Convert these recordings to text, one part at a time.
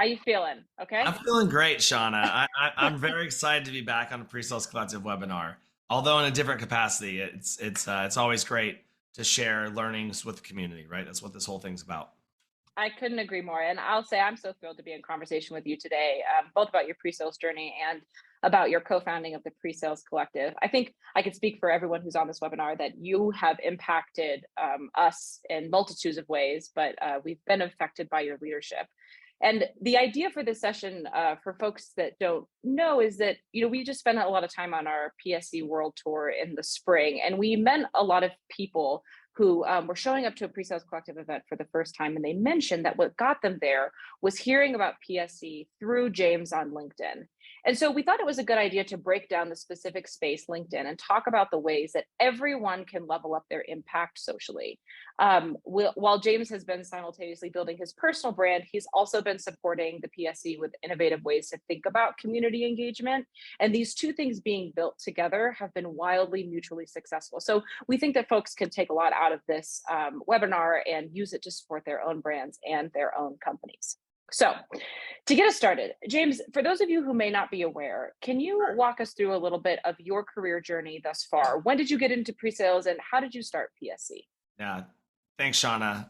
How you feeling? Okay. I'm feeling great, Shauna. I'm very excited to be back on a PreSales Collective webinar. Although in a different capacity, it's always great to share learnings with the community, right? That's what this whole thing's about. I couldn't agree more. And I'll say I'm so thrilled to be in conversation with you today, both about your pre-sales journey and about your co-founding of the PreSales Collective. I think I can speak for everyone who's on this webinar that you have impacted us in multitudes of ways, but we've been affected by your leadership. And the idea for this session, for folks that don't know, is that we just spent a lot of time on our PSC World Tour in the spring, and we met a lot of people who were showing up to a pre-sales collective event for the first time, and they mentioned that what got them there was hearing about PSC through James on LinkedIn. And so we thought it was a good idea to break down the specific space, LinkedIn, and talk about the ways that everyone can level up their impact socially. While James has been simultaneously building his personal brand, he's also been supporting the PSC with innovative ways to think about community engagement. And these two things being built together have been wildly mutually successful. So we think that folks can take a lot out of this webinar and use it to support their own brands and their own companies. So to get us started, James, for those of you who may not be aware, can you walk us through a little bit of your career journey thus far? When did you get into pre-sales and how did you start PSC? Yeah, thanks, Shauna.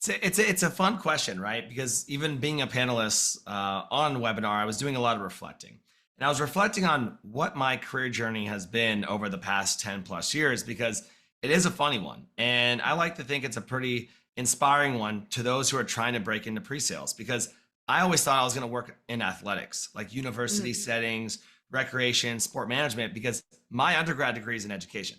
It's a fun question, right? Because even being a panelist on webinar, I was doing a lot of reflecting. And I was reflecting on what my career journey has been over the past 10 plus years, because it is a funny one. And I like to think it's a pretty inspiring one to those who are trying to break into pre-sales, because I always thought I was going to work in athletics, like university settings, recreation, sport management, because my undergrad degree is in education.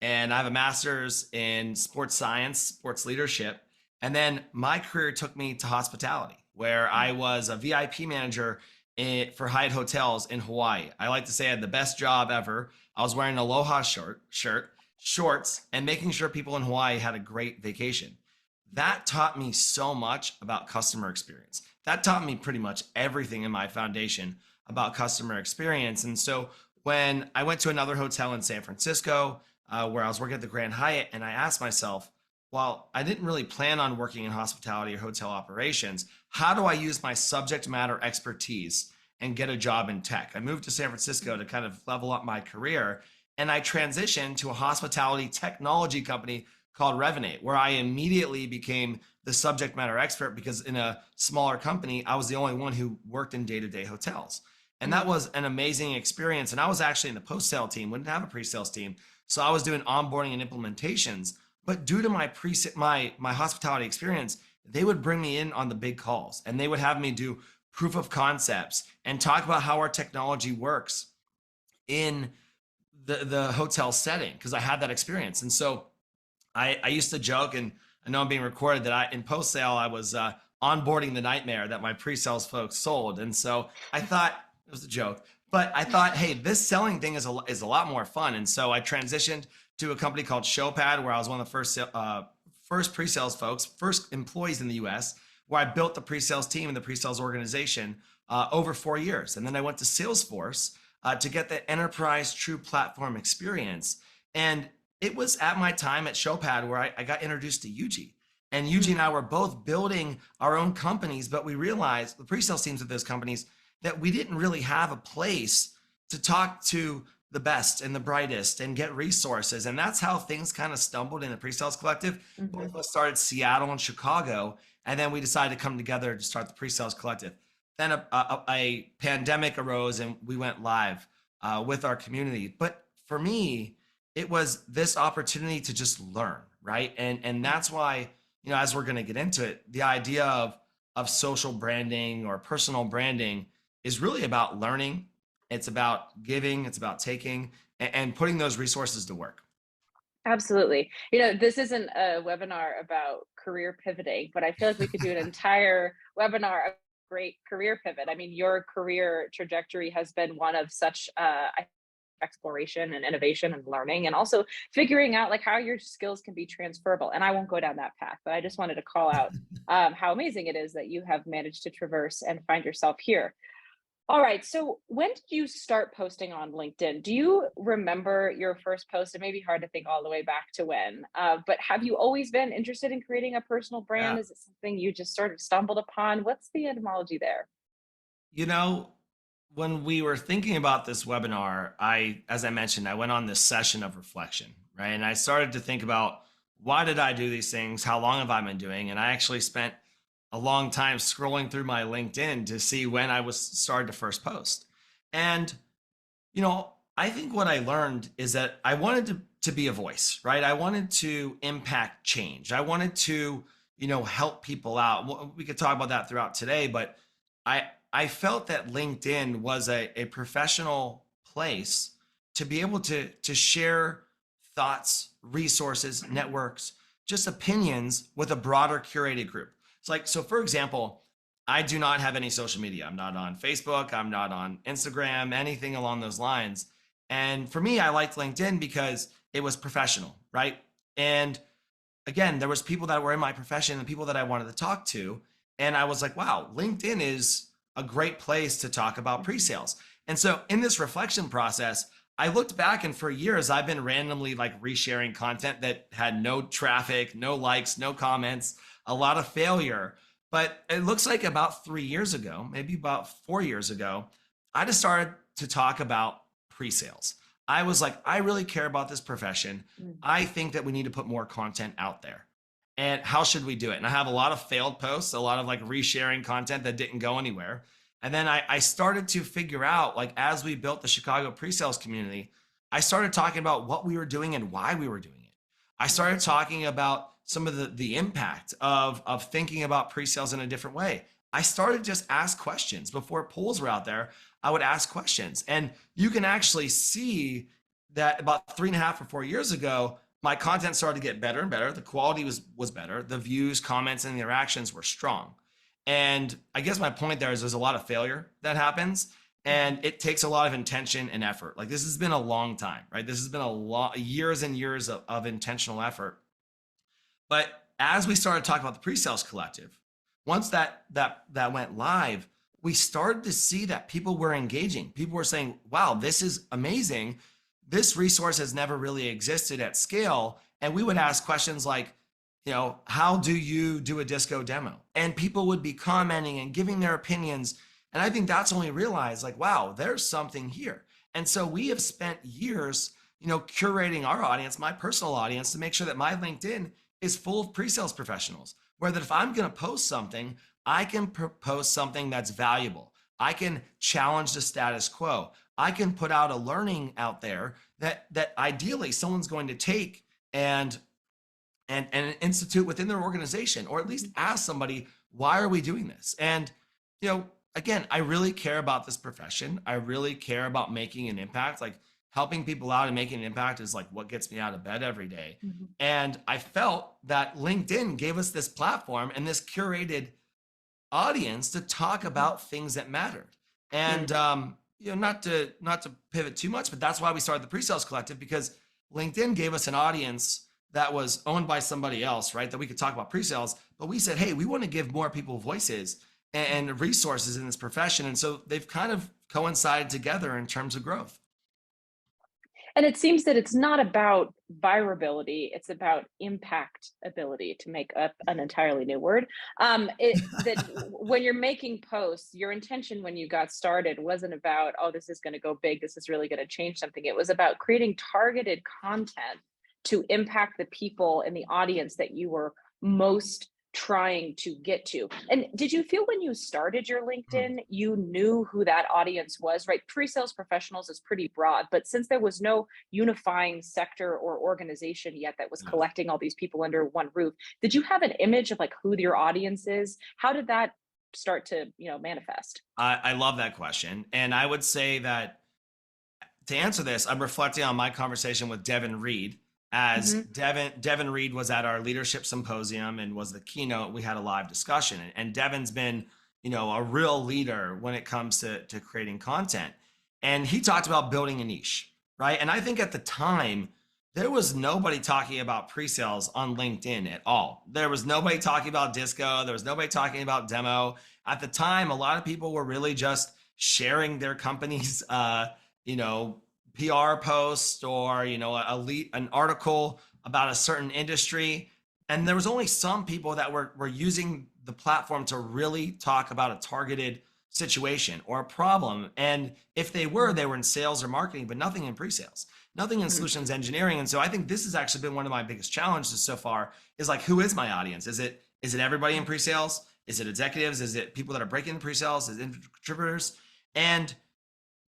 And I have a master's in sports science, sports leadership. And then my career took me to hospitality, where I was a VIP manager for Hyatt hotels in Hawaii. I like to say I had the best job ever. I was wearing an Aloha shirt, shorts, and making sure people in Hawaii had a great vacation. That taught me so much about customer experience. That taught me pretty much everything in my foundation about customer experience. And so when I went to another hotel in San Francisco, where I was working at the Grand Hyatt, and I asked myself, well, I didn't really plan on working in hospitality or hotel operations. How do I use my subject matter expertise and get a job in tech? I moved to San Francisco to kind of level up my career, and I transitioned to a hospitality technology company called Revenate, where I immediately became the subject matter expert, because in a smaller company, I was the only one who worked in day-to-day hotels. And that was an amazing experience. And I was actually in the post-sale team, wouldn't have a pre-sales team. So I was doing onboarding and implementations. But due to my hospitality experience, they would bring me in on the big calls, and they would have me do proof of concepts and talk about how our technology works in the hotel setting, because I had that experience. And so I used to joke, and I know I'm being recorded, that in post sale I was onboarding the nightmare that my pre-sales folks sold. And so I thought it was a joke, but I thought, hey, this selling thing is a lot more fun. And so I transitioned to a company called Showpad, where I was one of the first pre-sales folks, first employees in the U.S., where I built the pre-sales team and the pre-sales organization over 4 years. And then I went to Salesforce to get the enterprise true platform experience. And it was at my time at Showpad where I got introduced to Yuji. And Yuji and I were both building our own companies, but we realized, the pre-sales teams of those companies, that we didn't really have a place to talk to the best and the brightest and get resources. And that's how things kind of stumbled in the pre-sales collective. Both of us started Seattle and Chicago, and then we decided to come together to start the pre-sales collective. Then a pandemic arose, and we went live with our community. But for me, it was this opportunity to just learn, right? And that's why, as we're going to get into it, the idea of social branding or personal branding is really about learning. It's about giving, it's about taking, and putting those resources to work. Absolutely. This isn't a webinar about career pivoting, but I feel like we could do an entire webinar of great career pivot. I mean, your career trajectory has been one of such exploration and innovation and learning, and also figuring out like how your skills can be transferable. And I won't go down that path, but I just wanted to call out how amazing it is that you have managed to traverse and find yourself here. All right. So when did you start posting on LinkedIn? Do you remember your first post? It may be hard to think all the way back to when, but have you always been interested in creating a personal brand? Yeah. Is it something you just sort of stumbled upon? What's the etymology there? You know, when we were thinking about this webinar, as I mentioned, I went on this session of reflection, right? And I started to think about, why did I do these things? How long have I been doing? And I actually spent a long time scrolling through my LinkedIn to see when I was started to first post. And I think what I learned is that I wanted to be a voice, right? I wanted to impact change. I wanted to, help people out. We could talk about that throughout today, but I felt that LinkedIn was a professional place to be able to share thoughts, resources, networks, just opinions with a broader curated group. So for example, I do not have any social media. I'm not on Facebook. I'm not on Instagram, anything along those lines. And for me, I liked LinkedIn because it was professional, right? And again, there was people that were in my profession and people that I wanted to talk to. And I was like, wow, LinkedIn is a great place to talk about pre-sales. And so in this reflection process, I looked back, and for years, I've been randomly like resharing content that had no traffic, no likes, no comments, a lot of failure. But it looks like about 3 years ago, maybe about 4 years ago, I just started to talk about pre-sales. I was like, I really care about this profession. Mm. I think that we need to put more content out there. And how should we do it? And I have a lot of failed posts, a lot of like resharing content that didn't go anywhere. And then I started to figure out, like, as we built the Chicago pre-sales community, I started talking about what we were doing and why we were doing it. I started talking about some of the impact of thinking about pre-sales in a different way. I started just ask questions before polls were out there. I would ask questions, and you can actually see that about 3.5 or 4 years ago, my content started to get better and better. The quality was better. The views, comments, and the interactions were strong. And I guess my point there is there's a lot of failure that happens, and it takes a lot of intention and effort. Like, this has been a long time, right? This has been a lot, years and years of intentional effort. But as we started talking about the pre-sales collective, once that went live, we started to see that people were engaging. People were saying, wow, this is amazing. This resource has never really existed at scale. And we would ask questions like, how do you do a disco demo? And people would be commenting and giving their opinions. And I think that's when we realized, like, wow, there's something here. And so we have spent years, curating our audience, my personal audience, to make sure that my LinkedIn is full of pre-sales professionals, where that if I'm going to post something, I can post something that's valuable. I can challenge the status quo. I can put out a learning out there that ideally someone's going to take and institute within their organization, or at least ask somebody, why are we doing this? And, again, I really care about this profession. I really care about making an impact. Like, helping people out and making an impact is like what gets me out of bed every day. Mhm. And I felt that LinkedIn gave us this platform and this curated audience to talk about things that mattered. And, not to pivot too much, but that's why we started the Pre-Sales Collective, because LinkedIn gave us an audience that was owned by somebody else, right? That we could talk about pre-sales, but we said, hey, we want to give more people voices and resources in this profession. And so they've kind of coincided together in terms of growth. And it seems that it's not about virability, it's about impact ability, to make up an entirely new word. When you're making posts, your intention when you got started wasn't about, oh, this is going to go big, this is really going to change something. It was about creating targeted content to impact the people in the audience that you were most trying to get to. And did you feel when you started your LinkedIn, you knew who that audience was, right? Pre-sales professionals is pretty broad, but since there was no unifying sector or organization yet that was Yeah. collecting all these people under one roof, did you have an image of like who your audience is? How did that start to, manifest? I love that question. And I would say that to answer this, I'm reflecting on my conversation with Devin Reed, as Mhm. Devin Reed was at our leadership symposium and was the keynote. We had a live discussion, and Devin's been, a real leader when it comes to creating content. And he talked about building a niche, right? And I think at the time, there was nobody talking about pre-sales on LinkedIn at all. There was nobody talking about disco. There was nobody talking about demo. At the time, a lot of people were really just sharing their company's, you know, PR post or, you know, an article about a certain industry. And there was only some people that were using the platform to really talk about a targeted situation or a problem. And if they were in sales or marketing, but nothing in pre-sales, nothing in solutions engineering. And so I think this has actually been one of my biggest challenges so far is like, who is my audience? Is it everybody in pre-sales? Is it executives? Is it people that are breaking into pre-sales? Is it contributors? And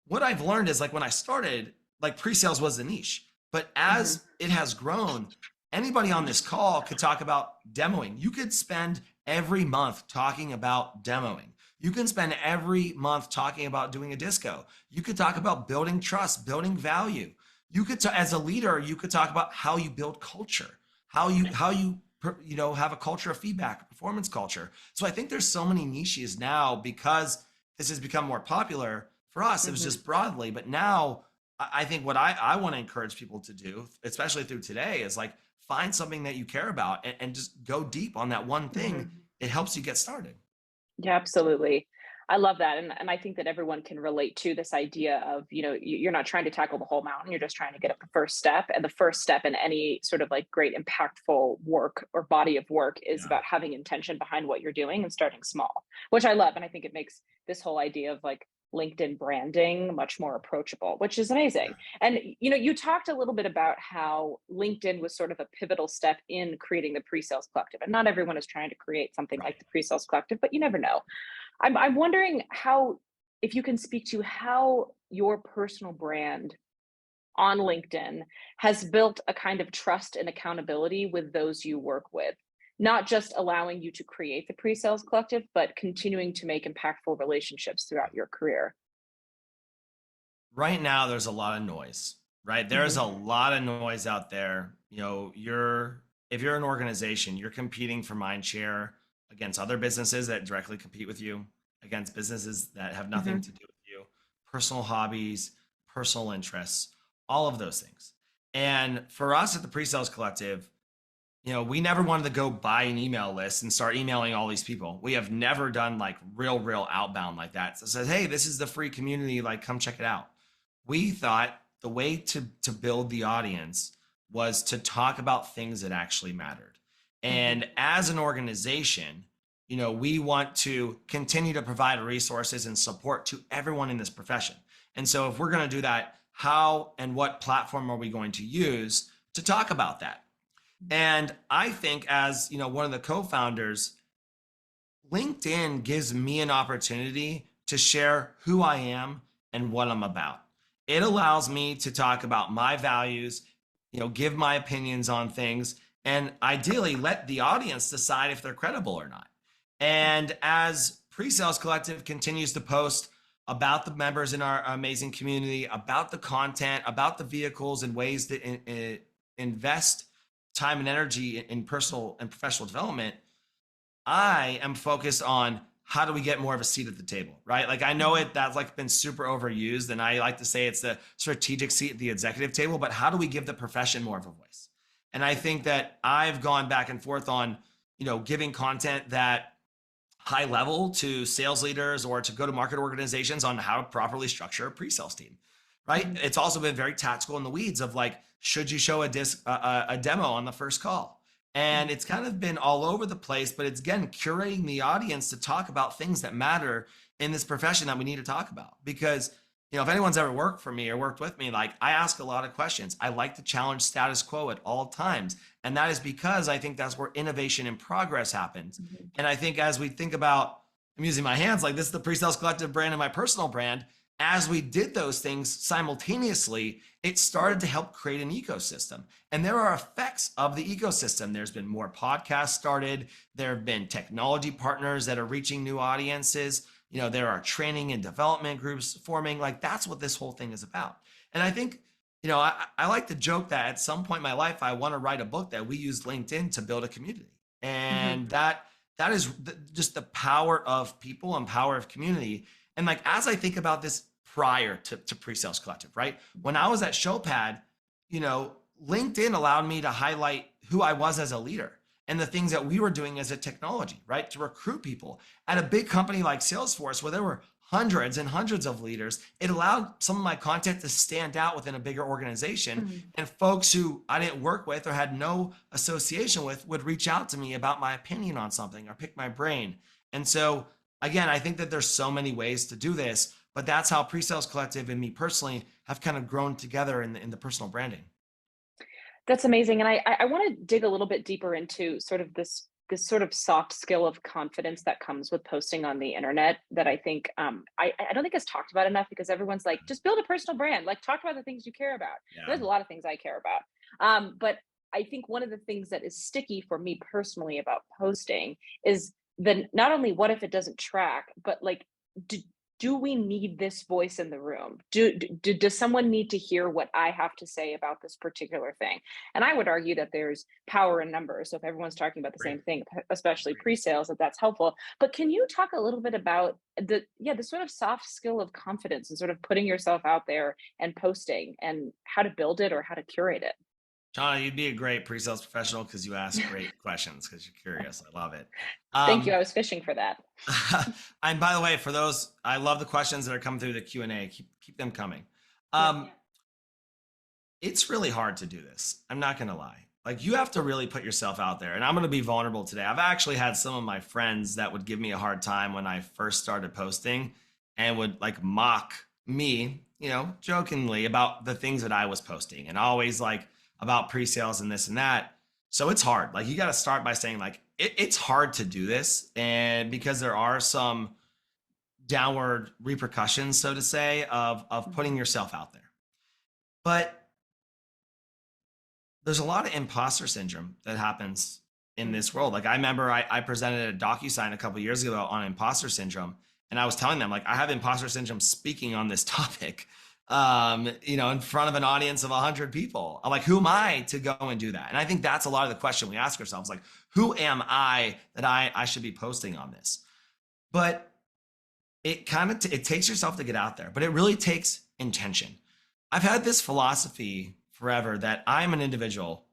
what I've learned is like when I started, like pre-sales was the niche, but as it has grown, anybody on this call could talk about demoing. You could spend every month talking about demoing. You can spend every month talking about doing a disco. You could talk about building trust, building value. You could, as a leader, you could talk about how you build culture, how you have a culture of feedback, a performance culture. So I think there's so many niches now because this has become more popular. For us, it was just broadly, but now I think what I want to encourage people to do, especially through today, is like find something that you care about and just go deep on that one thing. It helps you get started. Yeah, absolutely. I love that. And I think that everyone can relate to this idea of, you're not trying to tackle the whole mountain. You're just trying to get up the first step. And the first step in any sort of like great impactful work or body of work is about having intention behind what you're doing and starting small, which I love. And I think it makes this whole idea of like LinkedIn branding much more approachable, which is amazing. And, you talked a little bit about how LinkedIn was sort of a pivotal step in creating the PreSales Collective. And not everyone is trying to create something like the PreSales Collective, but you never know. I'm wondering if you can speak to how your personal brand on LinkedIn has built a kind of trust and accountability with those you work with, not just allowing you to create the Pre-Sales Collective, but continuing to make impactful relationships throughout your career. Right now, there's a lot of noise, right? There's a lot of noise out there. If you're an organization, you're competing for mind share against other businesses that directly compete with you, against businesses that have nothing to do with you, personal hobbies, personal interests, all of those things. And for us at the Pre-Sales Collective, we never wanted to go buy an email list and start emailing all these people. We have never done like real outbound like that. So it says, hey, this is the free community, like come check it out. We thought the way to build the audience was to talk about things that actually mattered. And as an organization, we want to continue to provide resources and support to everyone in this profession. And so if we're going to do that, how and what platform are we going to use to talk about that? And I think as, one of the co-founders, LinkedIn gives me an opportunity to share who I am and what I'm about. It allows me to talk about my values, give my opinions on things, and ideally let the audience decide if they're credible or not. And as Pre-Sales Collective continues to post about the members in our amazing community, about the content, about the vehicles and ways to invest time and energy in personal and professional development, I am focused on how do we get more of a seat at the table, right? Like I know that's like been super overused, and I like to say it's the strategic seat at the executive table, but how do we give the profession more of a voice? And I think that I've gone back and forth on, giving content that high level to sales leaders or to go-to-market organizations on how to properly structure a pre-sales team, right? It's also been very tactical in the weeds of like, should you show a demo on the first call? And it's kind of been all over the place, but it's again, curating the audience to talk about things that matter in this profession that we need to talk about. Because, if anyone's ever worked for me or worked with me, like I ask a lot of questions. I like to challenge status quo at all times. And that is because I think that's where innovation and progress happens. And I think as we think about, I'm using my hands, like this is the Pre-Sales Collective brand and my personal brand. As we did those things simultaneously, it started to help create an ecosystem. And there are effects of the ecosystem. There's been more podcasts started. There have been technology partners that are reaching new audiences. There are training and development groups forming. Like that's what this whole thing is about. And I think, I like to joke that at some point in my life, I want to write a book that we use LinkedIn to build a community. And that is just the power of people and power of community. And like, as I think about this prior to Pre-Sales Collective, right? When I was at Showpad, LinkedIn allowed me to highlight who I was as a leader and the things that we were doing as a technology, right? To recruit people at a big company like Salesforce, where there were hundreds and hundreds of leaders. It allowed some of my content to stand out within a bigger organization. Mhm. And folks who I didn't work with or had no association with would reach out to me about my opinion on something or pick my brain. And so, again, I think that there's so many ways to do this, but that's how PreSales Collective and me personally have kind of grown together in the personal branding. That's amazing, and I want to dig a little bit deeper into sort of this sort of soft skill of confidence that comes with posting on the internet that I think I don't think is talked about enough because everyone's like, just build a personal brand, like talk about the things you care about. Yeah. There's a lot of things I care about, but I think one of the things that is sticky for me personally about posting is the not only what if it doesn't track, but like do, do we need this voice in the room? Does someone need to hear what I have to say about this particular thing? And I would argue that there's power in numbers. So if everyone's talking about the Great. same thing, especially Agreed. pre-sales, that's helpful. But can you talk a little bit about the sort of soft skill of confidence and sort of putting yourself out there and posting and how to build it or how to curate it? Shauna, you'd be a great pre-sales professional because you ask great questions because you're curious. I love it. Thank you. Um, I was fishing for that. and by the way, for those, I love the questions that are coming through the Q&A. Keep them coming. Yep. Um, it's really hard to do this. I'm not going to lie. Like you have to really put yourself out there. And I'm going to be vulnerable today. I've actually had some of my friends that would give me a hard time when I first started posting and would like mock me, jokingly about the things that I was posting and always like about pre-sales and this and that. So it's hard. Like you got to start by saying like, it's hard to do this. And because there are some downward repercussions, so to say, of putting Mhm. yourself out there. But there's a lot of imposter syndrome that happens in this world. Like I remember I presented a DocuSign a couple of years ago on imposter syndrome, and I was telling them like I have imposter syndrome speaking on this topic, in front of an audience of 100 people. I'm like, who am I to go and do that? And I think that's a lot of the question we ask ourselves, like, who am I that I should be posting on this? But it kind of it takes yourself to get out there, but it really takes intention. I've had this philosophy forever that I'm an individual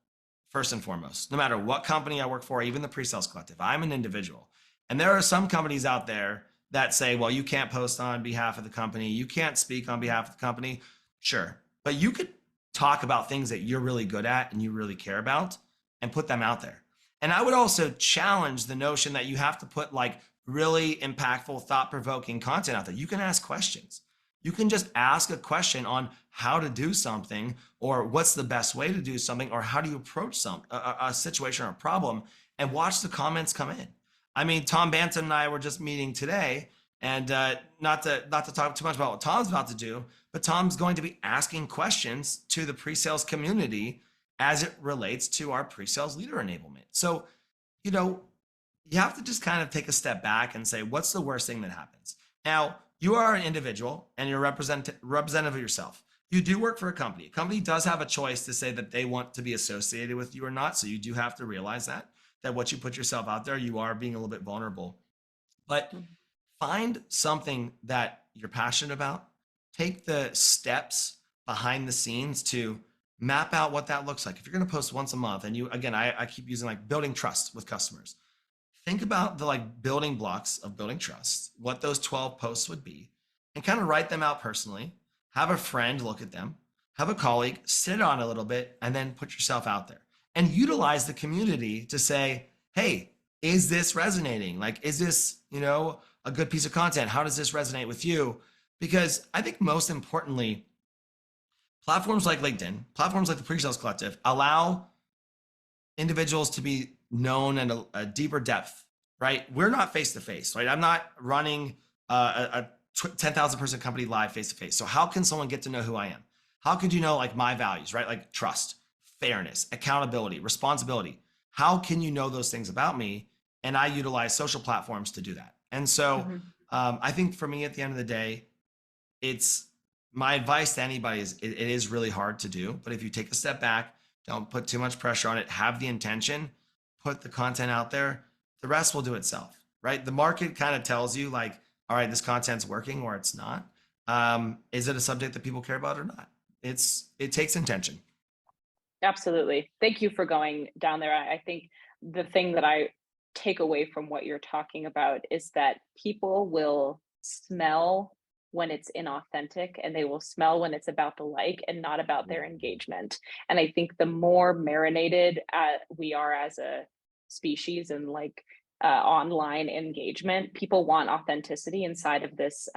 first and foremost. No matter what company I work for, even the pre-sales collective, I'm an individual. And there are some companies out there that say, well, you can't post on behalf of the company, you can't speak on behalf of the company. Sure, but you could talk about things that you're really good at and you really care about and put them out there. And I would also challenge the notion that you have to put like really impactful, thought-provoking content out there. You can ask questions. You can just ask a question on how to do something or what's the best way to do something or how do you approach a situation or a problem and watch the comments come in. I mean, Tom Banton and I were just meeting today, and not to talk too much about what Tom's about to do, but Tom's going to be asking questions to the pre-sales community as it relates to our pre-sales leader enablement. So, you know, you have to just kind of take a step back and say, what's the worst thing that happens? Now, you are an individual and you're representative of yourself. You do work for a company. A company does have a choice to say that they want to be associated with you or not. So you do have to realize that what you put yourself out there, you are being a little bit vulnerable. But Mhm. find something that you're passionate about. Take the steps behind the scenes to map out what that looks like. If you're going to post once a month, and you, again, I keep using like building trust with customers. Think about the like building blocks of building trust, what those 12 posts would be, and kind of write them out personally. Have a friend look at them, have a colleague sit on a little bit, and then put yourself out there and utilize the community to say, hey, is this resonating? Like, is this, a good piece of content? How does this resonate with you? Because I think most importantly, platforms like LinkedIn, platforms like the Pre-Sales Collective allow individuals to be known in a deeper depth, right? We're not face to face, right? I'm not running a 10,000 person company live face to face. So how can someone get to know who I am? How could you know like my values, right? Like trust, fairness, accountability, responsibility. How can you know those things about me? And I utilize social platforms to do that. And so Mhm. I think for me at the end of the day, it's my advice to anybody is it is really hard to do, but if you take a step back, don't put too much pressure on it, have the intention, put the content out there, the rest will do itself, right? The market kind of tells you like, all right, this content's working or it's not. Is it a subject that people care about or not? It takes intention. Absolutely. Thank you for going down there. I think the thing that I take away from what you're talking about is that people will smell when it's inauthentic, and they will smell when it's about the like and not about their engagement. And I think the more marinated we are as a species and like online engagement, people want authenticity inside of this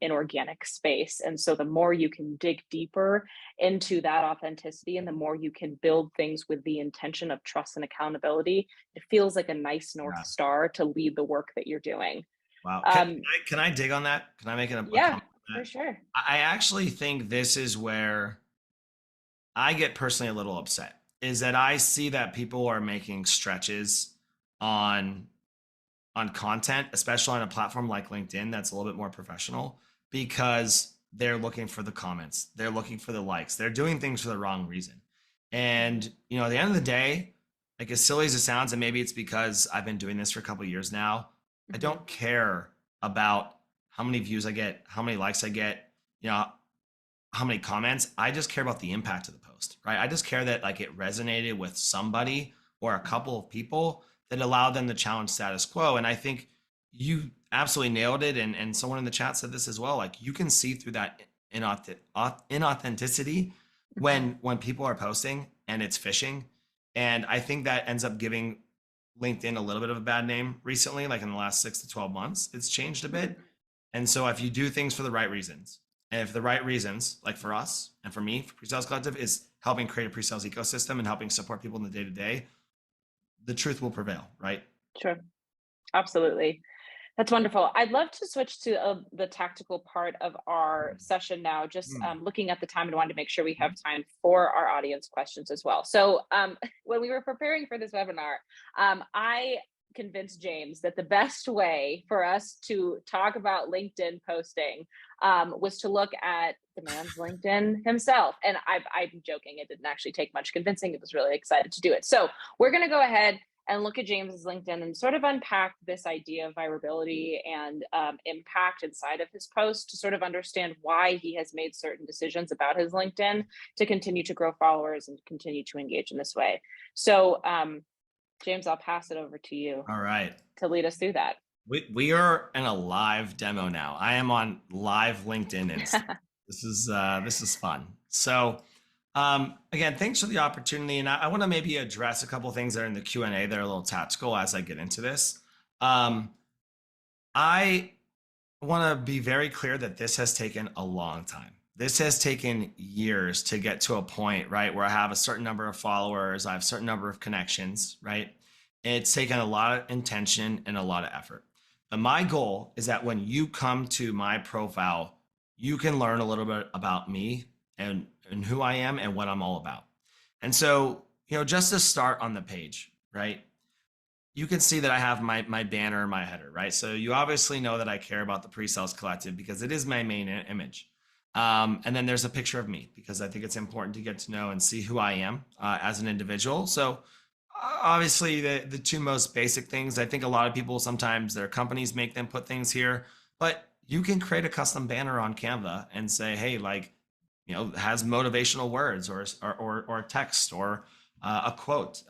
inorganic space. And so the more you can dig deeper into that authenticity and the more you can build things with the intention of trust and accountability, it feels like a nice North Yeah. Star to lead the work that you're doing. Wow. Um, Can I dig on that? Can I make a yeah, comment on for that? sure. I actually think this is where I get personally a little upset, is that I see that people are making stretches on content, especially on a platform like LinkedIn that's a little bit more professional, because they're looking for the comments, they're looking for the likes, they're doing things for the wrong reason. And at the end of the day, like as silly as it sounds, and maybe it's because I've been doing this for a couple of years now, I Mm-hmm. don't care about how many views I get, how many likes I get, you know, how many comments. I just care about the impact of the post, right? I just care that like it resonated with somebody or a couple of people that allowed them to challenge status quo. And I think you absolutely nailed it. And someone in the chat said this as well. Like you can see through that inauthenticity Mm-hmm. when people are posting and it's phishing. And I think that ends up giving LinkedIn a little bit of a bad name recently, like in the last 6 to 12 months. It's changed a bit. And so if you do things for the right reasons, and if the right reasons, like for us and for me, for PreSales Collective, is helping create a pre-sales ecosystem and helping support people in the day-to-day, the truth will prevail, right? Sure, absolutely. That's wonderful. I'd love to switch to the tactical part of our session now, just Mm. looking at the time and wanted to make sure we have time for our audience questions as well. So when we were preparing for this webinar, I convinced James that the best way for us to talk about LinkedIn posting was to look at the man's LinkedIn himself. And I'm joking. It didn't actually take much convincing. It was really excited to do it. So we're going to go ahead and look at James's LinkedIn and sort of unpack this idea of virability and impact inside of his post to sort of understand why he has made certain decisions about his LinkedIn to continue to grow followers and continue to engage in this way. So, James, I'll pass it over to you All right. to lead us through that. We are in a live demo now. I am on live LinkedIn Insta. This is fun. So again, thanks for the opportunity. And I want to maybe address a couple of things that are in the Q&A that are a little tactical as I get into this. I want to be very clear that this has taken a long time. This has taken years to get to a point, right, where I have a certain number of followers, I have a certain number of connections, right? It's taken a lot of intention and a lot of effort. But my goal is that when you come to my profile, you can learn a little bit about me and who I am and what I'm all about. And so, just to start on the page, right? You can see that I have my banner and my header, right? So you obviously know that I care about the PreSales Collective because it is my main image. And then there's a picture of me because I think it's important to get to know and see who I am as an individual. So obviously the two most basic things, I think a lot of people, sometimes their companies make them put things here, but you can create a custom banner on Canva and say, hey, like, has motivational words or text or a quote.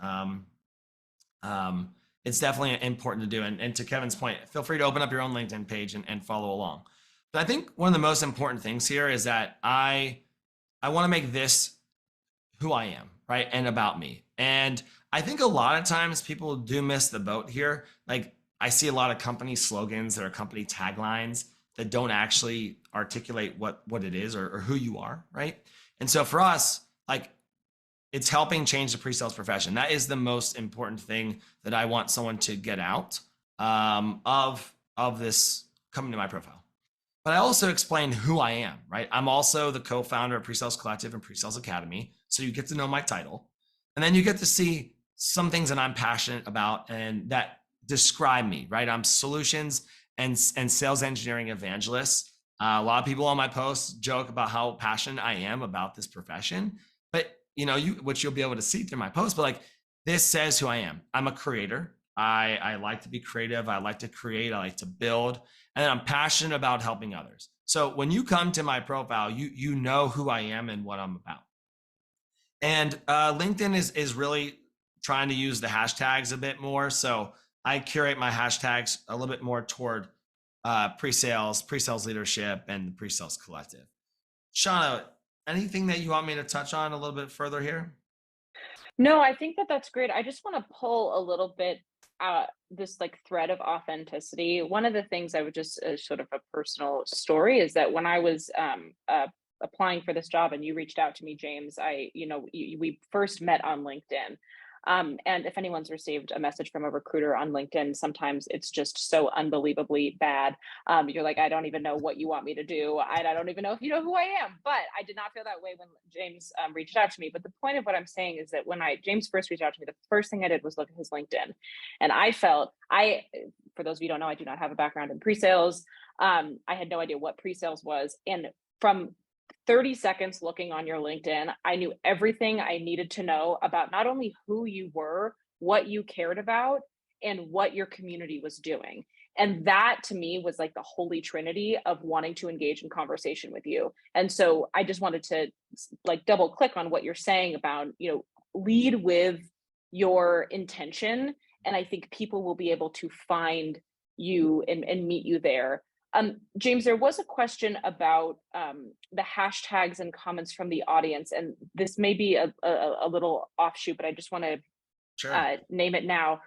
It's definitely important to do. And to Kevin's point, feel free to open up your own LinkedIn page and follow along. But I think one of the most important things here is that I want to make this who I am, right? And about me. And I think a lot of times people do miss the boat here. Like I see a lot of company slogans that are company taglines that don't actually articulate what it is or who you are, right? And so for us, like it's helping change the pre-sales profession. That is the most important thing that I want someone to get out of this coming to my profile. But I also explain who I am, right? I'm also the co-founder of PreSales Collective and PreSales Academy. So you get to know my title. And then you get to see some things that I'm passionate about and that describe me, right? I'm solutions and sales engineering evangelist. A lot of people on my posts joke about how passionate I am about this profession. But which you'll be able to see through my post, but like this says who I am. I'm a creator. I like to be creative. I like to create. I like to build. And I'm passionate about helping others. So when you come to my profile, you know who I am and what I'm about. And LinkedIn is really trying to use the hashtags a bit more. So I curate my hashtags a little bit more toward pre-sales leadership, and the pre-sales collective. Shauna, anything that you want me to touch on a little bit further here? No, I think that that's great. I just want to pull a little bit this like thread of authenticity. One of the things I would just sort of a personal story is that when I was applying for this job and you reached out to me, James, we first met on LinkedIn. And if anyone's received a message from a recruiter on LinkedIn, sometimes it's just so unbelievably bad. You're like, I don't even know what you want me to do. I don't even know if you know who I am. But I did not feel that way when James reached out to me. But the point of what I'm saying is that when James first reached out to me, the first thing I did was look at his LinkedIn, and for those of you who don't know, I do not have a background in pre-sales. I had no idea what pre-sales was, and from 30 seconds looking on your LinkedIn, I knew everything I needed to know about not only who you were, what you cared about, and what your community was doing. And that to me was like the holy trinity of wanting to engage in conversation with you. And so I just wanted to like double click on what you're saying about, lead with your intention. And I think people will be able to find you and meet you there. James, there was a question about the hashtags and comments from the audience, and this may be a little offshoot, but I just want to Sure. name it now.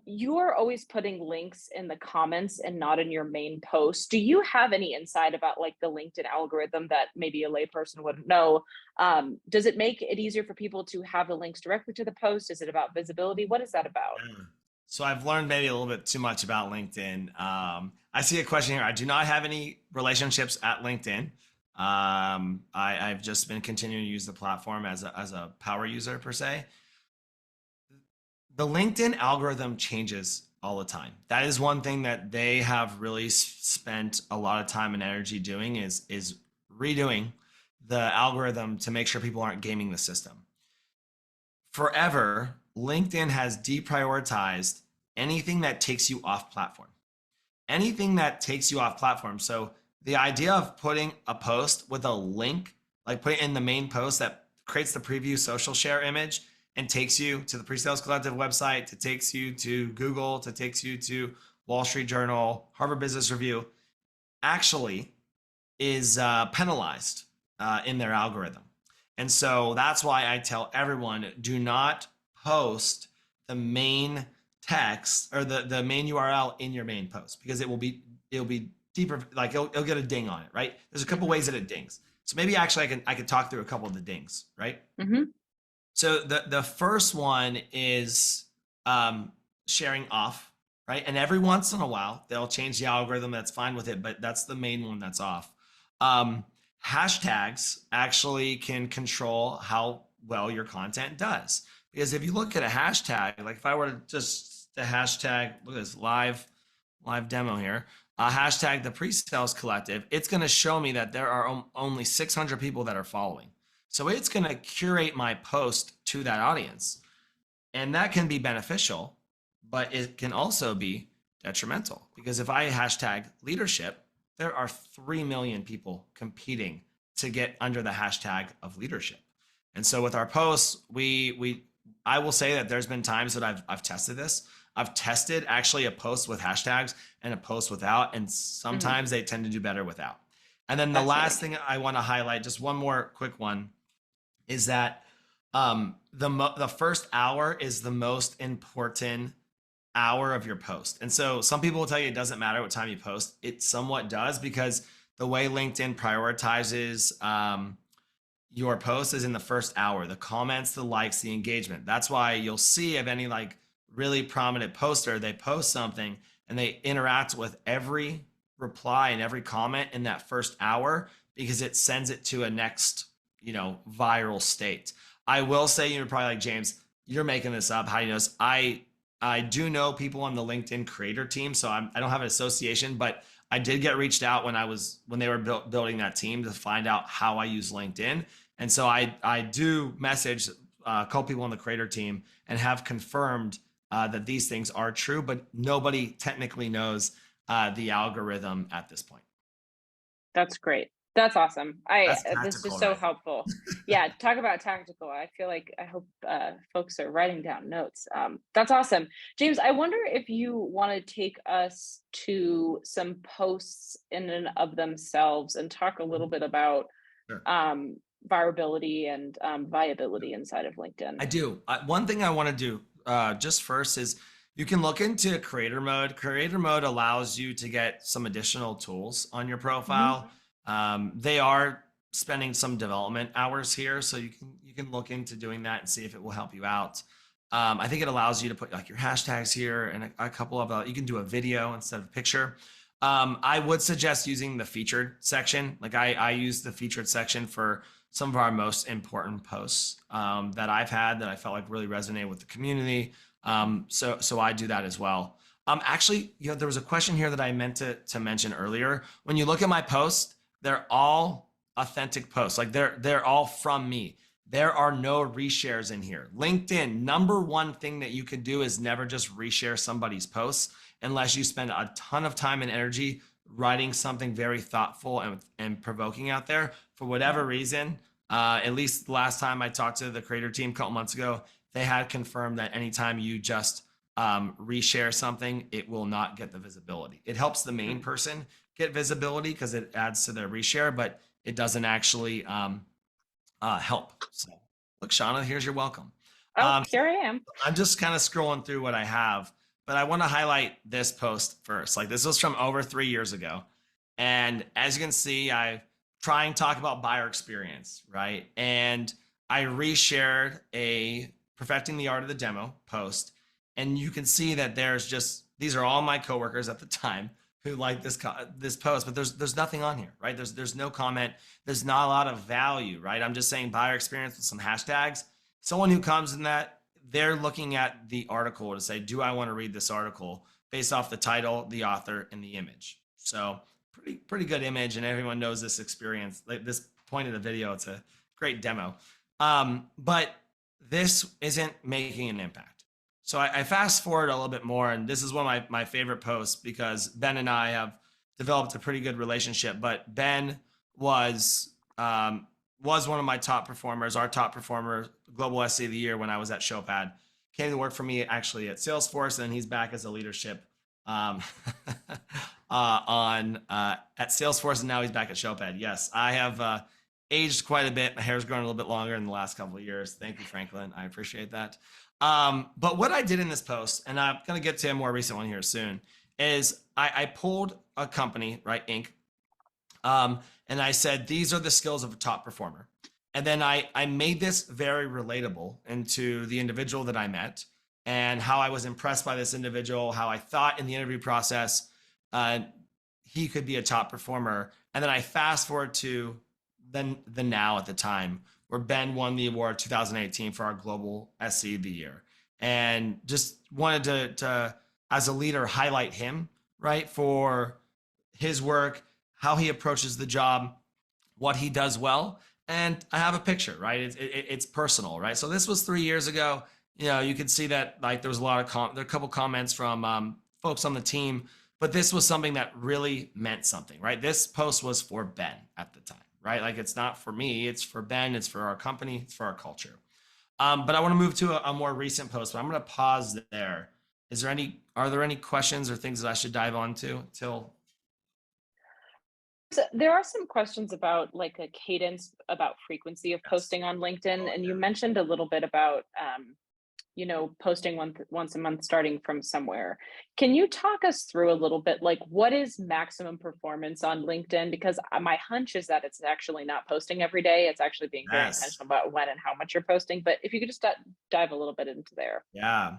You are always putting links in the comments and not in your main post. Do you have any insight about like the LinkedIn algorithm that maybe a layperson wouldn't know? Does it make it easier for people to have the links directly to the post? Is it about visibility? What is that about? Yeah. So I've learned maybe a little bit too much about LinkedIn. I see a question here. I do not have any relationships at LinkedIn. I've just been continuing to use the platform as a power user per se. The LinkedIn algorithm changes all the time. That is one thing that they have really spent a lot of time and energy doing is redoing the algorithm to make sure people aren't gaming the system. Forever, LinkedIn has deprioritized anything that takes you off platform. Anything that takes you off platform. So the idea of putting a post with a link, like put it in the main post that creates the preview social share image and takes you to the PreSales Collective website, to takes you to Google, to takes you to Wall Street Journal, Harvard Business Review, actually is penalized in their algorithm. And so that's why I tell everyone, do not post the main text or the main URL in your main post, because it'll be deeper, like it'll get a ding on it, right? There's a couple ways that it dings. So maybe actually I could talk through a couple of the dings, right? Mm-hmm. So the first one is sharing off, right? And every once in a while they'll change the algorithm. That's fine with it, but that's the main one that's off. Hashtags actually can control how well your content does. Because if you look at a hashtag, like if I were to just the hashtag, look at this live demo here, hashtag the pre-sales collective, it's going to show me that there are only 600 people that are following. So it's going to curate my post to that audience. And that can be beneficial, but it can also be detrimental, because if I hashtag leadership, there are 3 million people competing to get under the hashtag of leadership. And so with our posts, I will say that there's been times that I've tested this. I've tested actually a post with hashtags and a post without, and sometimes they tend to do better without. And then the last thing I want to highlight, just one more quick one, is that the first hour is the most important hour of your post. And so some people will tell you it doesn't matter what time you post. It somewhat does, because the way LinkedIn prioritizes your post is in the first hour, the comments, the likes, the engagement. That's why you'll see of any like really prominent poster, they post something and they interact with every reply and every comment in that first hour, because it sends it to a next, viral state. I will say, you're probably like, James, you're making this up. How do you know this? I do know people on the LinkedIn creator team, so I don't have an association, but I did get reached out when they were building that team to find out how I use LinkedIn. And so I do message a couple people on the creator team and have confirmed that these things are true, but nobody technically knows the algorithm at this point. That's great. That's awesome. That's This is just tactical, so right? helpful. Yeah, talk about tactical. I feel like I hope folks are writing down notes. That's awesome. James, I wonder if you want to take us to some posts in and of themselves and talk a little Mhm. bit about Sure. um, viability and viability inside of LinkedIn. I do. One thing I want to do just first is you can look into creator mode. Creator mode allows you to get some additional tools on your Hmm. profile. They are spending some development hours here, so you can look into doing that and see if it will help you out. I think it allows you to put like your hashtags here and a couple of you can do a video instead of a picture. I would suggest using the featured section. Like I use the featured section for some of our most important posts that I've had that I felt like really resonated with the community. So I do that as well. Actually, there was a question here that I meant to mention earlier. When you look at my posts, they're all authentic posts. Like they're all from me. There are no reshares in here. LinkedIn, number one thing that you can do is never just reshare somebody's posts unless you spend a ton of time and energy writing something very thoughtful and provoking out there. For whatever reason, at least the last time I talked to the creator team a couple months ago, they had confirmed that anytime you just reshare something, it will not get the visibility. It helps the main person get visibility because it adds to their reshare, but it doesn't actually help. So, look, Shauna, here's your welcome. Oh, Um, here I am. I'm just kind of scrolling through what I have, but I want to highlight this post first. Like this was from over 3 years ago. And as you can see, I try and talk about buyer experience, right? And I reshared a perfecting the art of the demo post. And you can see that there's just, these are all my coworkers at the time who like this post, but there's nothing on here, right? There's no comment. There's not a lot of value, right? I'm just saying buyer experience with some hashtags. Someone who comes in that, they're looking at the article to say, do I want to read this article based off the title, the author, and the image? So pretty good image, and everyone knows this experience. Like this point of the video, it's a great demo. But this isn't making an impact. So I fast forward a little bit more, and this is one of my favorite posts because Ben and I have developed a pretty good relationship. But Ben was one of my top performers, our top performer, global SC of the year when I was at Showpad. Came to work for me actually at Salesforce, and he's back as a leadership um, at Salesforce, and now he's back at Showpad. Yes, I have aged quite a bit. My hair's grown a little bit longer in the last couple of years. Thank you, Franklin. I appreciate that. But what I did in this post, and I'm going to get to a more recent one here soon, is I pulled a company, right, Inc. And I said, these are the skills of a top performer. And then I made this very relatable into the individual that I met and how I was impressed by this individual, how I thought in the interview process he could be a top performer. And then I fast forward to the now at the time where Ben won the award 2018 for our global SC of the year. And just wanted to as a leader, highlight him, right, for his work, how he approaches the job, what he does well. And I have a picture, right? It's personal, right? So this was 3 years ago. You can see that like there was a lot of there are a couple comments from folks on the team, but this was something that really meant something, right? This post was for Ben at the time, right? Like it's not for me, it's for Ben, it's for our company, it's for our culture. But I want to move to a more recent post, but I'm going to pause there. Are there any questions or things that I should dive on to till? So there are some questions about like a cadence, about frequency of Yes. posting on LinkedIn, Oh and you yeah. mentioned a little bit about posting once a month starting from somewhere. Can you talk us through a little bit like what is maximum performance on LinkedIn? Because my hunch is that it's actually not posting every day. It's actually being very Yes. intentional about when and how much you're posting. But if you could just dive a little bit into there. Yeah.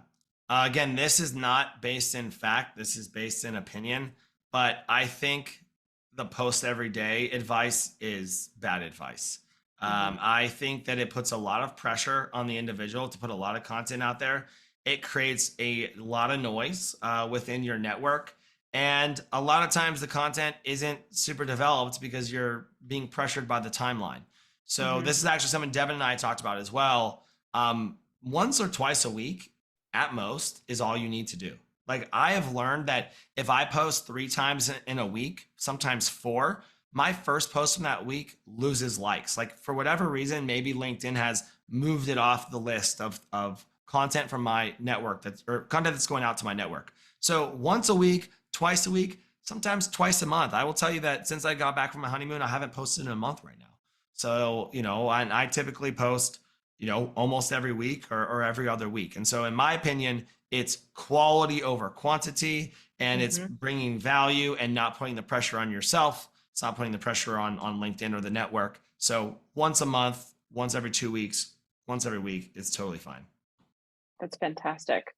Again, this is not based in fact. This is based in opinion. But I think the post every day advice is bad advice. Hmm. I think that it puts a lot of pressure on the individual to put a lot of content out there. It creates a lot of noise within your network. And a lot of times the content isn't super developed because you're being pressured by the timeline. So Hmm. this is actually something Devin and I talked about as well. Once or twice a week at most is all you need to do. Like I have learned that if I post 3 times in a week, sometimes 4, my first post from that week loses likes. Like for whatever reason, maybe LinkedIn has moved it off the list of content from my network or content that's going out to my network. So once a week, twice a week, sometimes twice a month. I will tell you that since I got back from my honeymoon, I haven't posted in a month right now. So, I typically post, almost every week or every other week. And so in my opinion, it's quality over quantity, and it's bringing value and not putting the pressure on yourself. It's not putting the pressure on LinkedIn or the network. So once a month, once every 2 weeks, once every week, it's totally fine. That's fantastic.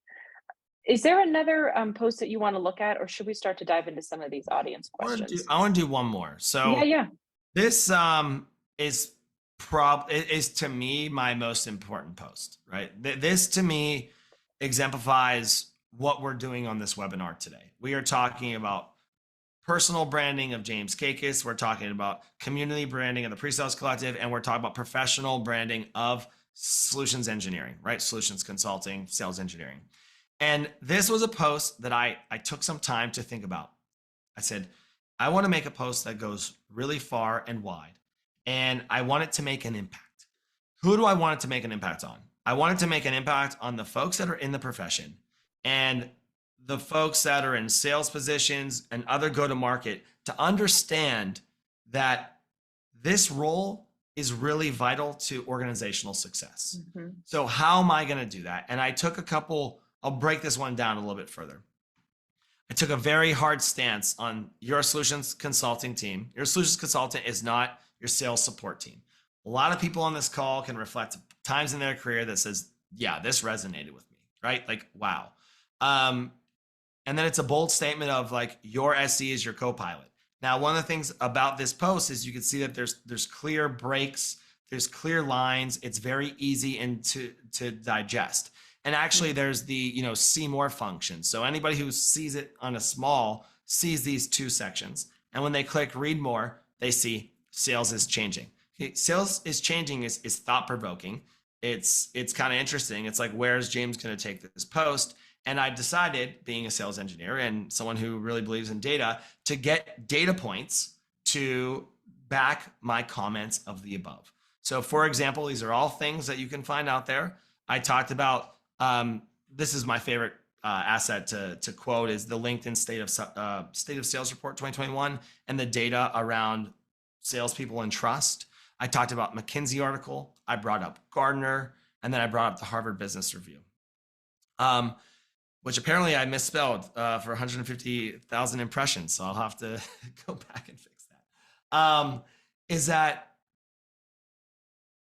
Is there another post that you want to look at, or should we start to dive into some of these audience questions? I want to do one more. So Yeah. this is is to me my most important post, right? This to me exemplifies what we're doing on this webinar today. We are talking about personal branding of James Kakis. We're talking about community branding of the PreSales Collective, and we're talking about professional branding of solutions engineering, right? Solutions consulting, sales engineering. And this was a post that I took some time to think about. I said, I want to make a post that goes really far and wide, and I want it to make an impact. Who do I want it to make an impact on? I want it to make an impact on the folks that are in the profession and the folks that are in sales positions and other go-to-market, to understand that this role is really vital to organizational success. So how am I going to do that? And I took I'll break this one down a little bit further. I took a very hard stance on your solutions consulting team. Your solutions consultant is not your sales support team. A lot of people on this call can reflect times in their career that says, yeah, this resonated with me, right? Like, wow. And then it's a bold statement of like, your SE is your co-pilot. Now, one of the things about this post is you can see that there's clear breaks, there's clear lines. It's very easy and to digest. And actually there's the, see more function. So anybody who sees it on a small sees these two sections. And when they click read more, they see sales is changing. Okay, sales is changing is thought provoking. It's kind of interesting. It's like, where's James going to take this post? And I decided, being a sales engineer and someone who really believes in data, to get data points to back my comments of the above. So for example, these are all things that you can find out there. I talked about, this is my favorite asset to quote, is the LinkedIn State of Sales Report 2021 and the data around salespeople and trust. I talked about McKinsey article. I brought up Gartner, and then I brought up the Harvard Business Review. Which apparently I misspelled for 150,000 impressions. So I'll have to go back and fix that.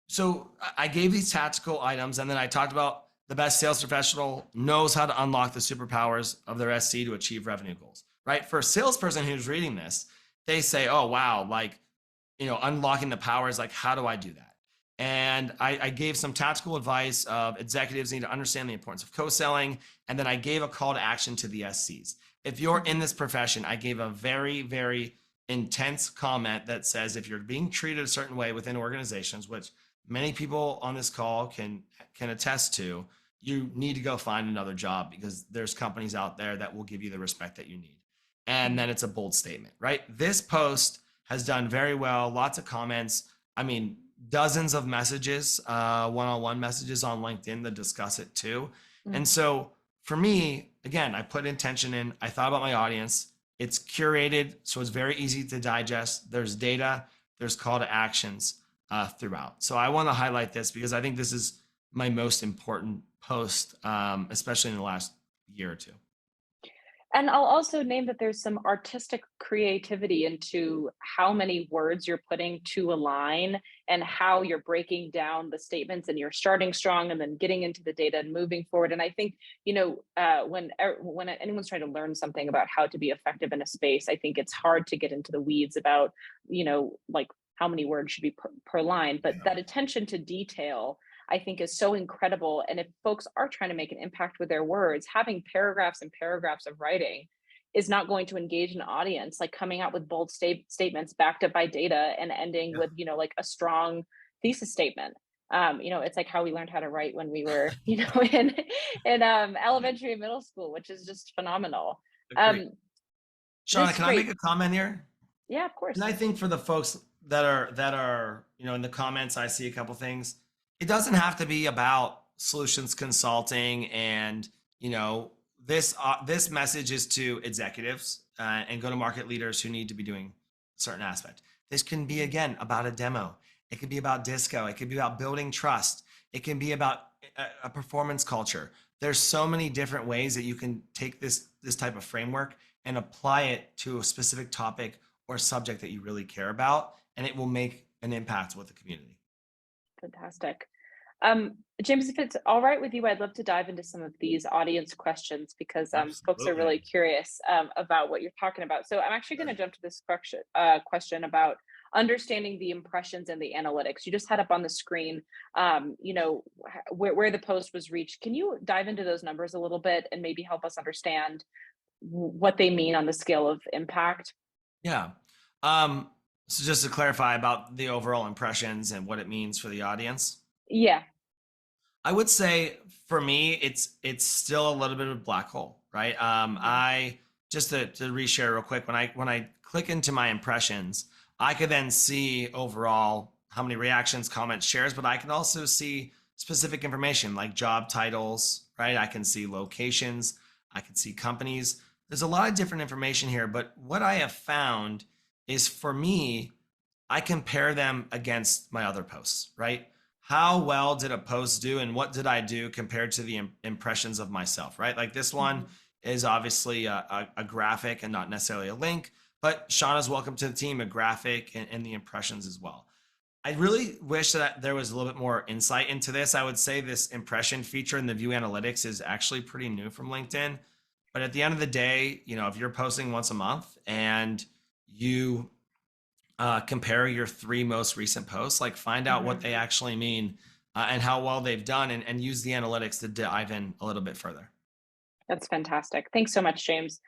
So I gave these tactical items, and then I talked about the best sales professional knows how to unlock the superpowers of their SC to achieve revenue goals, right? For a salesperson who's reading this, they say, oh, wow, like, unlocking the powers, like, how do I do that? And I gave some tactical advice of executives need to understand the importance of co-selling. And then I gave a call to action to the SCs. If you're in this profession, I gave a very, very intense comment that says, if you're being treated a certain way within organizations, which many people on this call can attest to, you need to go find another job, because there's companies out there that will give you the respect that you need. And then it's a bold statement, right? This post has done very well. Lots of comments. I mean, dozens of messages, one-on-one messages on LinkedIn that discuss it too. And so for me, again, I put intention in, I thought about my audience. It's curated, so it's very easy to digest. There's data, there's call to actions throughout. So I want to highlight this because I think this is my most important post, especially in the last year or two. And I'll also name that there's some artistic creativity into how many words you're putting to a line and how you're breaking down the statements, and you're starting strong and then getting into the data and moving forward. And I think, when anyone's trying to learn something about how to be effective in a space, I think it's hard to get into the weeds about, like how many words should be per line, but that attention to detail, I think, is so incredible. And if folks are trying to make an impact with their words, having paragraphs and paragraphs of writing is not going to engage an audience. Like coming out with bold statements backed up by data and ending with, like a strong thesis statement. It's like how we learned how to write when we were, in elementary and middle school, which is just phenomenal. Shauna, can I make a comment here? Yeah, of And course. I think for the folks that are in the comments, I see a couple things. It doesn't have to be about solutions consulting, and you know this message is to executives and go to market leaders who need to be doing a certain aspect. This can be again about a demo. It could be about disco. It could be about building trust. It can be about a performance culture. There's so many different ways that you can take this type of framework and apply it to a specific topic or subject that you really care about, and it will make an impact with the community. Fantastic. James, if it's all right with you, I'd love to dive into some of these audience questions because folks are really Absolutely. curious about what you're talking about. So I'm actually going to Sure. jump to this question about understanding the impressions and the analytics. You just had up on the screen, where the post was reached. Can you dive into those numbers a little bit and maybe help us understand what they mean on the scale of impact? Yeah. Um, so just to clarify about the overall impressions and what it means for the audience, Yeah. I would say for me, it's still a little bit of a black hole, right? Mhm. I just to reshare real quick, when I click into my impressions, I could then see overall how many reactions, comments, shares, but I can also see specific information like job titles, right? I can see locations, I can see companies. There's a lot of different information here, but what I have found is for me, I compare them against my other posts, right? How well did a post do and what did I do compared to the impressions of myself, right? Like this one Mhm. is obviously a graphic and not necessarily a link, but Shauna's welcome to the team, a graphic and the impressions as well. I really wish that there was a little bit more insight into this. I would say this impression feature in the view analytics is actually pretty new from LinkedIn. But at the end of the day, if you're posting once a month and you compare your three most recent posts, like find out what Mhm. they actually mean and how well they've done, and use the analytics to dive in a little bit further. That's fantastic. Thanks so much, James.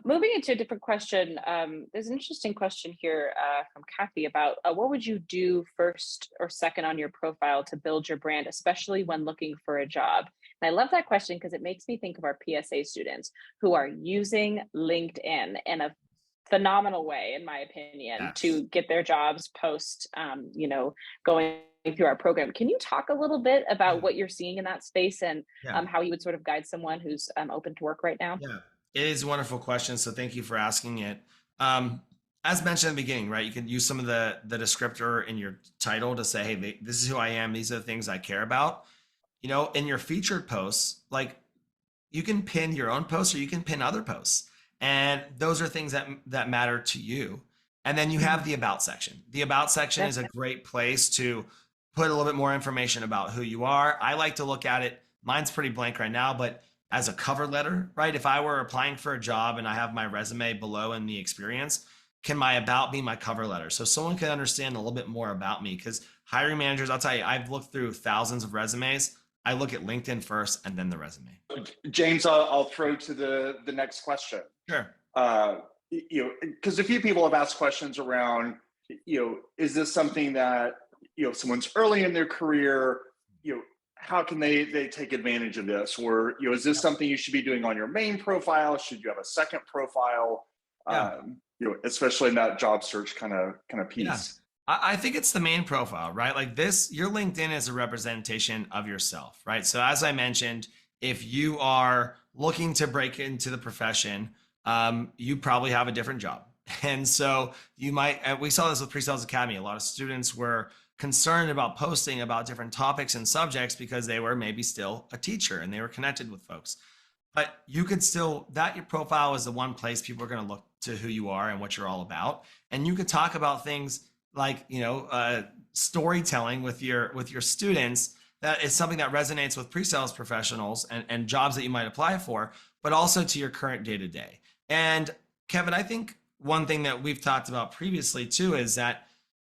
Moving into a different question, there's an interesting question here from Kathy about what would you do first or second on your profile to build your brand, especially when looking for a job? And I love that question because it makes me think of our PSA students who are using LinkedIn in a phenomenal way, in my opinion, Yes. to get their jobs post, going through our program. Can you talk a little bit about Yeah. what you're seeing in that space and Yeah. how you would sort of guide someone who's open to work right now? Yeah. It is a wonderful question. So thank you for asking it. Um, as mentioned in the beginning, right? You can use some of the descriptor in your title to say, hey, this is who I am. These are the things I care about. In your featured posts, like you can pin your own posts or you can pin other posts, and those are things that matter to you. And then you have Mhm. the about section. The about section Yeah. is a great place to put a little bit more information about who you are. I like to look at it, mine's pretty blank right now, but as a cover letter, right? If I were applying for a job and I have my resume below and the experience, can my about be my cover letter so someone can understand a little bit more about me? Because hiring managers, I'll tell you, I've looked through thousands of resumes. I look at LinkedIn first and then the resume. James, I'll throw to the next question. Sure. Because a few people have asked questions around, is this something that if someone's early in their career, how can they take advantage of this? Or is this something you should be doing on your main profile? Should you have a second profile? Yeah. Especially in that job search kind of Yeah. piece. I think it's the main profile, right? Like this, your LinkedIn is a representation of yourself, right? So as I mentioned, if you are looking to break into the profession, you probably have a different job. And so you might, we saw this with Pre-Sales Academy. A lot of students were concerned about posting about different topics and subjects because they were maybe still a teacher and they were connected with folks. But you could still, that your profile is the one place people are going to look to who you are and what you're all about. And you could talk about things like, storytelling with your students. That is something that resonates with pre-sales professionals and jobs that you might apply for, but also to your current day to day. And Kevin, I think one thing that we've talked about previously too is that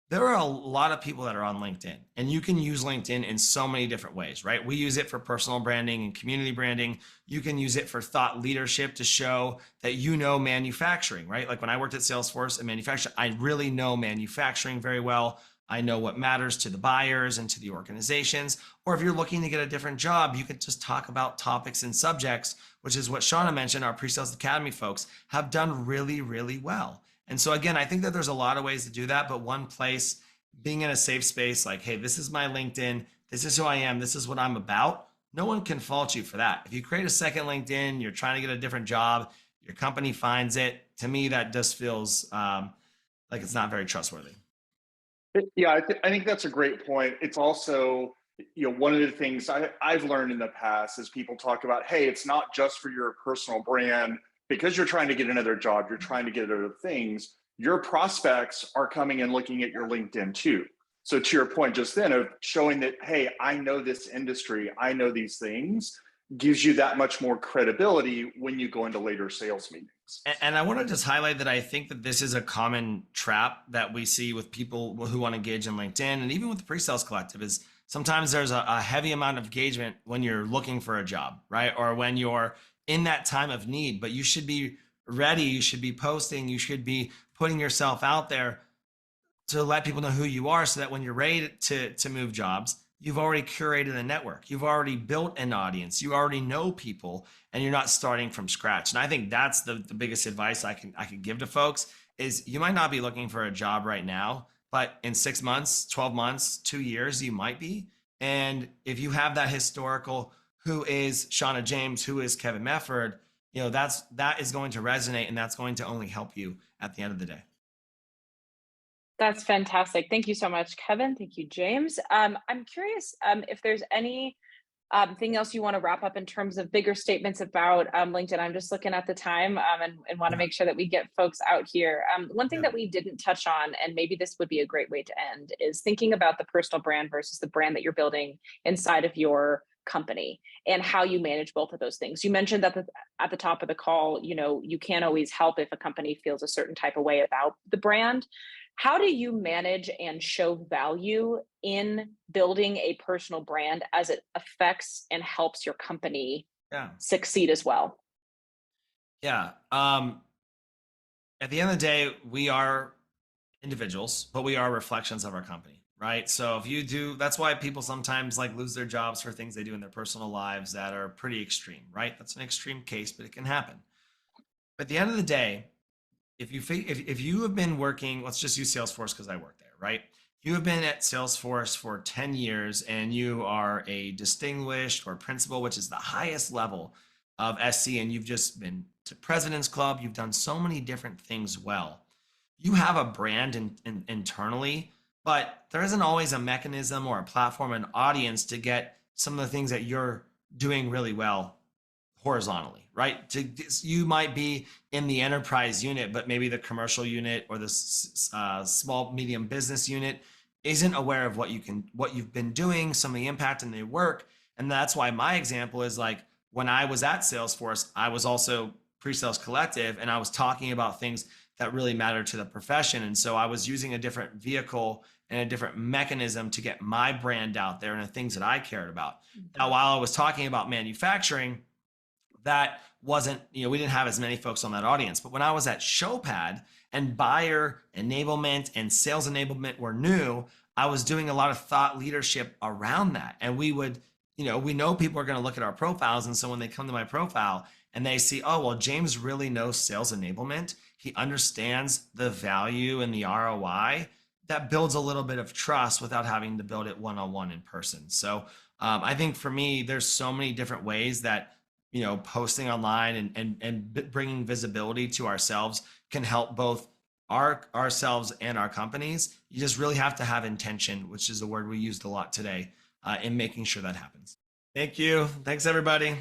there are a lot of people that are on LinkedIn, and you can use LinkedIn in so many different ways, right? We use it for personal branding and community branding. You can use it for thought leadership to show that manufacturing, right? Like when I worked at Salesforce and manufacturing, I really know manufacturing very well. I know what matters to the buyers and to the organizations. Or if you're looking to get a different job, you could just talk about topics and subjects, which is what Shauna mentioned. Our Pre-Sales Academy folks have done really, really well. And so again, I think that there's a lot of ways to do that, but one place, being in a safe space, like, hey, this is my LinkedIn, this is who I am, this is what I'm about. No one can fault you for that. If you create a second LinkedIn, you're trying to get a different job, your company finds it, to me, that just feels like it's not very trustworthy. Yeah, I think that's a great point. It's also, one of the things I've learned in the past is people talk about, hey, it's not just for your personal brand because you're trying to get another job, you're trying to get other things. Your prospects are coming and looking at your LinkedIn too. So to your point just then of showing that, hey, I know this industry, I know these things, gives you that much more credibility when you go into later sales meetings. And I want to just highlight that I think that this is a common trap that we see with people who want to engage in LinkedIn, and even with the PreSales Collective, is sometimes there's a heavy amount of engagement when you're looking for a job, right? Or when you're in that time of need, but you should be ready, you should be posting, you should be putting yourself out there to let people know who you are, so that when you're ready to move jobs, you've already curated a network, you've already built an audience, you already know people, and you're not starting from scratch. And I think that's the biggest advice I can give to folks is you might not be looking for a job right now, but in 6 months, 12 months, 2 years, you might be. And if you have that historical, who is Shauna James, who is Kevin Mefford, that is going to resonate, and that's going to only help you at the end of the day. That's fantastic. Thank you so much, Kevin. Thank you, James. I'm curious if there's any thing else you want to wrap up in terms of bigger statements about LinkedIn. I'm just looking at the time and want to make sure that we get folks out here. One thing that we didn't touch on, and maybe this would be a great way to end, is thinking about the personal brand versus the brand that you're building inside of your company and how you manage both of those things. You mentioned that at the top of the call, you can't always help if a company feels a certain type of way about the brand. How do you manage and show value in building a personal brand as it affects and helps your company succeed as well? Yeah. At the end of the day, we are individuals, but we are reflections of our company, right? So if you do, that's why people sometimes lose their jobs for things they do in their personal lives that are pretty extreme, right? That's an extreme case, but it can happen. But at the end of the day, if you have been working, let's just use Salesforce because I work there, right? You have been at Salesforce for 10 years and you are a distinguished or principal, which is the highest level of SC, and you've just been to President's Club. You've done so many different things well. You have a brand internally, but there isn't always a mechanism or a platform, an audience to get some of the things that you're doing really well horizontally, right? You might be in the enterprise unit, but maybe the commercial unit or the small medium business unit isn't aware of what you've been doing, some of the impact in their work. And that's why my example is when I was at Salesforce, I was also PreSales Collective, and I was talking about things that really matter to the profession. And so I was using a different vehicle and a different mechanism to get my brand out there and the things that I cared about. Now, while I was talking about manufacturing, that wasn't, we didn't have as many folks on that audience. But when I was at Showpad and buyer enablement and sales enablement were new, I was doing a lot of thought leadership around that. And we would, we know people are going to look at our profiles. And so when they come to my profile and they see, oh, well, James really knows sales enablement, he understands the value and the ROI, that builds a little bit of trust without having to build it one-on-one in person. So I think for me, there's so many different ways that posting online and bringing visibility to ourselves can help both ourselves and our companies. You just really have to have intention, which is a word we used a lot today, in making sure that happens. Thank you. Thanks, everybody.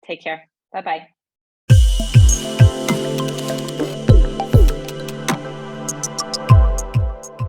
Take care. Bye-bye.